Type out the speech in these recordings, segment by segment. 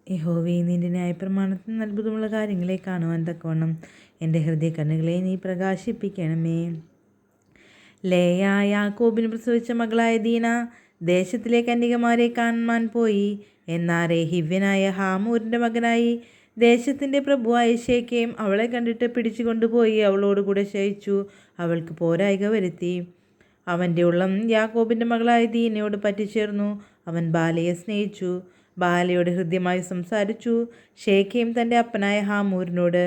യഹോവേ, നിന്റെ ന്യായപ്രമാണത്തിൽ നിന്ന് അത്ഭുതമുള്ള കാര്യങ്ങളെ കാണുവാൻ തക്കവണ്ണം എൻ്റെ ഹൃദയകണ്ണുകളെ നീ പ്രകാശിപ്പിക്കണമേ. ലേയ യാക്കോബിന് പ്രസവിച്ച മകളായ ദീന ദേശത്തിലെ കന്യകമാരെ കാണുവാൻ പോയി. എന്നാൽ ഹിവ്യനായ ഹാമൂരിൻ്റെ മകനായി ദേശത്തിൻ്റെ പ്രഭുവായ ശേഖേം അവളെ കണ്ടിട്ട് പിടിച്ചു കൊണ്ടുപോയി അവളോടുകൂടെ ശയിച്ചു അവൾക്ക് പോരായ്ക വരുത്തി. അവൻ്റെ ഉള്ളം യാക്കോബിൻ്റെ മകളായ ദീനയോട് പറ്റിച്ചേർന്നു. അവൻ ബാലയെ സ്നേഹിച്ചു, ബാലയോട് ഹൃദ്യമായി സംസാരിച്ചു. ശേഖേം തൻ്റെ അപ്പനായ ഹാമൂരിനോട്,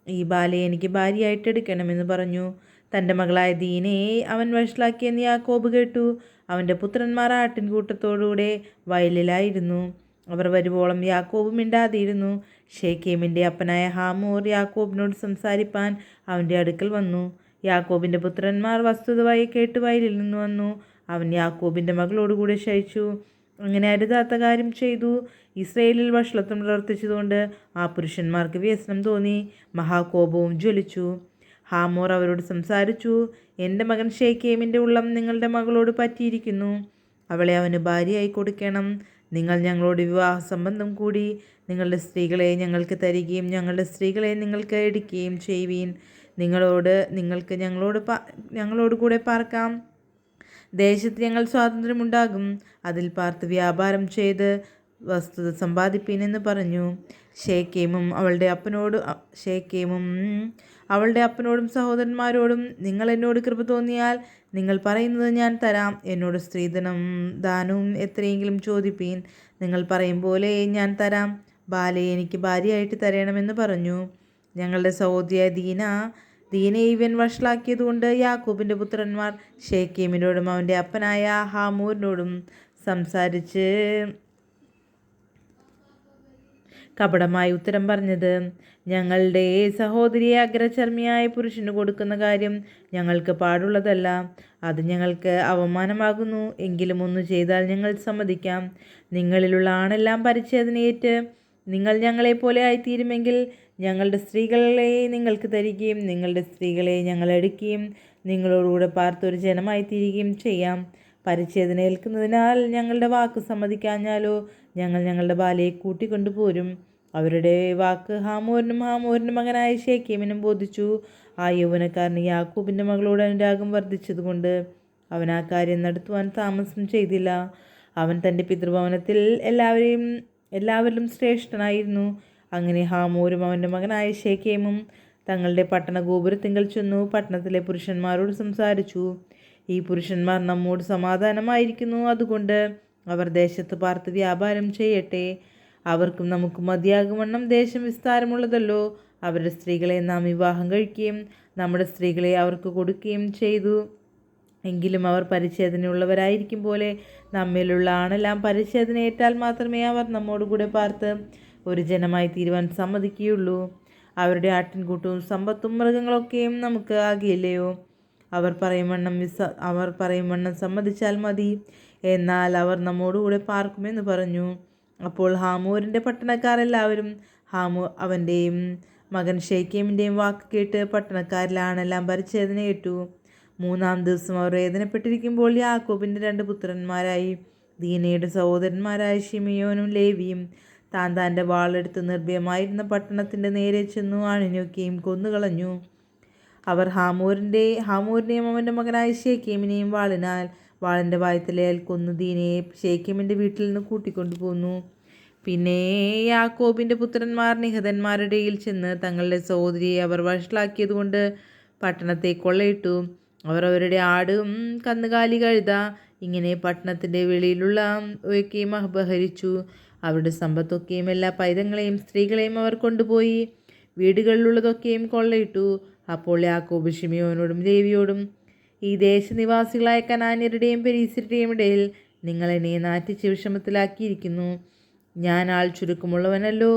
ഈ ബാലയെ എനിക്ക് ഭാര്യയായിട്ട് എടുക്കണമെന്ന് പറഞ്ഞു. തൻ്റെ മകളായ ദീനയെ അവൻ വഷളാക്കിയെന്ന് യാക്കോബ് കേട്ടു. അവൻ്റെ പുത്രന്മാർ ആട്ടിൻകൂട്ടത്തോടുകൂടെ വയലിലായിരുന്നു. അവർ വരുവോളം യാക്കോബ് മിണ്ടാതിരുന്നു. ശേഖേമിൻ്റെ അപ്പനായ ഹാമൂർ യാക്കോബിനോട് സംസാരിപ്പാൻ അവൻ്റെ അടുക്കൽ വന്നു. യാക്കോബിൻ്റെ പുത്രന്മാർ വസ്തുത കേട്ട് വയലിൽ നിന്ന് വന്നു. അവൻ യാക്കോബിൻ്റെ മകളോടുകൂടെ ശയിച്ചു. അങ്ങനെ അരുതാത്ത കാര്യം ചെയ്തു. ഇസ്രയേലിൽ വഷളത്വം പ്രവർത്തിച്ചതുകൊണ്ട് ആ പുരുഷന്മാർക്ക് വ്യസനം തോന്നി, മഹാകോപവും ജ്വലിച്ചു. ഹാമോർ അവരോട് സംസാരിച്ചു, എൻ്റെ മകൻ ശേഖേമിൻ്റെ ഉള്ളം നിങ്ങളുടെ മകളോട് പറ്റിയിരിക്കുന്നു. അവളെ അവന് ഭാര്യയായി കൊടുക്കണം. നിങ്ങൾ ഞങ്ങളോട് വിവാഹ സംബന്ധം കൂടി നിങ്ങളുടെ സ്ത്രീകളെ ഞങ്ങൾക്ക് തരികയും ഞങ്ങളുടെ സ്ത്രീകളെ നിങ്ങൾക്ക് എടുക്കുകയും ചെയ്യുവീൻ. നിങ്ങൾക്ക് ഞങ്ങളോട് കൂടെ പാർക്കാം. ദേശത്ത് ഞങ്ങൾ സ്വാതന്ത്ര്യമുണ്ടാകും. അതിൽ പാർത്ത് വ്യാപാരം ചെയ്ത് വസ്തുത സമ്പാദിപ്പീനെന്ന് പറഞ്ഞു. ശേഖേമും അവളുടെ അപ്പനോടും സഹോദരന്മാരോടും, നിങ്ങൾ എന്നോട് കൃപ തോന്നിയാൽ നിങ്ങൾ പറയുന്നത് ഞാൻ തരാം. എന്നോട് സ്ത്രീധനം ദാനവും എത്രയെങ്കിലും ചോദിപ്പീൻ, നിങ്ങൾ പറയും പോലെ ഞാൻ തരാം. ബാലയെ എനിക്ക് ഭാര്യയായിട്ട് തരണമെന്ന് പറഞ്ഞു. ഞങ്ങളുടെ സഹോദരിയായ ദീനയെ ഇവൻ വഷളാക്കിയതുകൊണ്ട് യാക്കോബിൻ്റെ പുത്രന്മാർ ശേഖേമിനോടും അവൻ്റെ അപ്പനായ ഹാമൂരിനോടും സംസാരിച്ച് കപടമായി ഉത്തരം പറഞ്ഞത്, ഞങ്ങളുടെ സഹോദരിയെ അഗ്രചർമ്മിയായ പുരുഷന് കൊടുക്കുന്ന കാര്യം ഞങ്ങൾക്ക് പാടുള്ളതല്ല. അത് ഞങ്ങൾക്ക് അവമാനമാകുന്നു. എങ്കിലും ഒന്ന് ചെയ്താൽ ഞങ്ങൾ സമ്മതിക്കാം. നിങ്ങളിലുള്ള ആണെല്ലാം പരിച്ഛേദനയേറ്റ് നിങ്ങൾ ഞങ്ങളെപ്പോലെ ആയിത്തീരുമെങ്കിൽ ഞങ്ങളുടെ സ്ത്രീകളെ നിങ്ങൾക്ക് തരികയും നിങ്ങളുടെ സ്ത്രീകളെ ഞങ്ങൾ എടുക്കുകയും നിങ്ങളോടുകൂടെ പാർത്തൊരു ജനമായി തീരുകയും ചെയ്യാം. പരിച്ഛേദന ഏൽക്കുന്നതിനാൽ ഞങ്ങളുടെ വാക്ക് സമ്മതിക്കാഞ്ഞാലോ ഞങ്ങൾ ഞങ്ങളുടെ ബാലയെ കൂട്ടിക്കൊണ്ടുപോരും. അവരുടെ വാക്ക് ഹാമോരിൻ്റെ മകനായ ശേഖേമിനും ബോധിച്ചു. ആ യൗവനക്കാരന് യാക്കോബിൻ്റെ മകളോട് അനുരാഗം വർദ്ധിച്ചതുകൊണ്ട് അവൻ ആ കാര്യം നടത്തുവാൻ താമസം ചെയ്തില്ല. അവൻ തൻ്റെ പിതൃഭവനത്തിൽ എല്ലാവരിലും ശ്രേഷ്ഠനായിരുന്നു. അങ്ങനെ ഹാമോരും അവൻ്റെ മകനായ ശേഖേമും തങ്ങളുടെ പട്ടണ ഗോപുരത്തിങ്കൽ ചെന്നു പട്ടണത്തിലെ പുരുഷന്മാരോട് സംസാരിച്ചു, ഈ പുരുഷന്മാർ നമ്മോട് സമാധാനമായിരിക്കുന്നു. അതുകൊണ്ട് അവർ ദേശത്ത് പാർത്ത് വ്യാപാരം ചെയ്യട്ടെ. അവർക്കും നമുക്കും മതിയാകുവണ്ണം ദേശം വിസ്താരമുള്ളതല്ലോ. അവരുടെ സ്ത്രീകളെ നാം വിവാഹം കഴിക്കുകയും നമ്മുടെ സ്ത്രീകളെ അവർക്ക് കൊടുക്കുകയും ചെയ്തു. എങ്കിലും അവർ പരിച്ഛേദനയുള്ളവരായിരിക്കും പോലെ നമ്മിലുള്ള ആണെല്ലാം പരിച്ഛേദനയേറ്റാൽ മാത്രമേ അവർ നമ്മോടുകൂടെ പാർത്ത് ഒരു ജനമായി തീരുവാൻ സമ്മതിക്കുകയുള്ളൂ. അവരുടെ ആട്ടിൻകൂട്ടവും സമ്പത്തും മൃഗങ്ങളൊക്കെയും നമുക്ക് ആകില്ലയോ? അവർ പറയും വണ്ണം സമ്മതിച്ചാൽ മതി. എന്നാൽ അവർ നമ്മോടുകൂടെ പാർക്കുമെന്ന് പറഞ്ഞു. അപ്പോൾ ഹാമൂരിൻ്റെ പട്ടണക്കാർ എല്ലാവരും അവൻ്റെയും മകൻ ശേഖേമിൻ്റെയും വാക്ക് കേട്ട് പട്ടണക്കാരിലാണെല്ലാം പരിച്ഛേദനയേറ്റു. 3-ാം ദിവസം അവർ വേദനപ്പെട്ടിരിക്കുമ്പോൾ യാക്കോബിൻ്റെ 2 പുത്രന്മാരായി ദീനയുടെ സഹോദരന്മാരായ ഷിമിയോനും ലേവിയും താൻ്റെ വാളെടുത്ത് നിർഭയമായിരുന്ന പട്ടണത്തിൻ്റെ നേരെ ചെന്നു അണിഞ്ഞൊക്കെയും കൊന്നുകളഞ്ഞു. അവർ ഹാമൂരിനെയും അവൻ്റെ മകനായ ശേഖേമിനെയും വാളിൻ്റെ വായ്ത്തലയാൽ കൊന്നു ദീനയെ ശേഖേമിൻ്റെ വീട്ടിൽ നിന്ന് കൂട്ടിക്കൊണ്ടുപോന്നു. പിന്നെ യാക്കോബിൻ്റെ പുത്രന്മാർ നിഹതന്മാരുടെ ഇടയിൽ ചെന്ന് തങ്ങളുടെ സഹോദരിയെ അവർ വഷളാക്കിയതുകൊണ്ട് പട്ടണത്തെ കൊള്ളയിട്ടു. അവർ അവരുടെ ആടും കന്നുകാലി കഴുത ഇങ്ങനെ പട്ടണത്തിൻ്റെ വെളിയിലുള്ള ഒക്കെയും അപഹരിച്ചു. അവരുടെ സമ്പത്തൊക്കെയും എല്ലാ പൈതങ്ങളെയും സ്ത്രീകളെയും അവർ കൊണ്ടുപോയി. വീടുകളിലുള്ളതൊക്കെയും കൊള്ളയിട്ടു. അപ്പോൾ യാക്കോബ് ശിമിയോനോടും ലേവിയോടും, ഈ ദേശനിവാസികളായ കനാന്യരുടെയും പെരീസ്യരുടെയും ഇടയിൽ നിങ്ങൾ എന്നെ നാറ്റിച്ച് വിഷമത്തിലാക്കിയിരിക്കുന്നു. ഞാൻ ആൾ ചുരുക്കമുള്ളവനല്ലോ.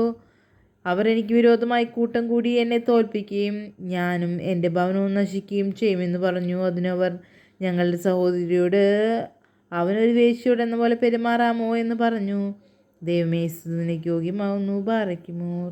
അവർ എനിക്ക് വിരോധമായി കൂട്ടം കൂടി എന്നെ തോൽപ്പിക്കുകയും ഞാനും എൻ്റെ ഭവനവും നശിക്കുകയും ചെയ്യുമെന്ന് പറഞ്ഞു. അതിനവർ, ഞങ്ങളുടെ സഹോദരിയോട് അവനൊരു വേശ്യയോട് എന്ന പോലെ പെരുമാറാമോ എന്ന് പറഞ്ഞു. ദൈവമേ, സ്തുതിക്ക് യോഗ്യമാവുന്നു. ബാറയ്ക്കുമോർ.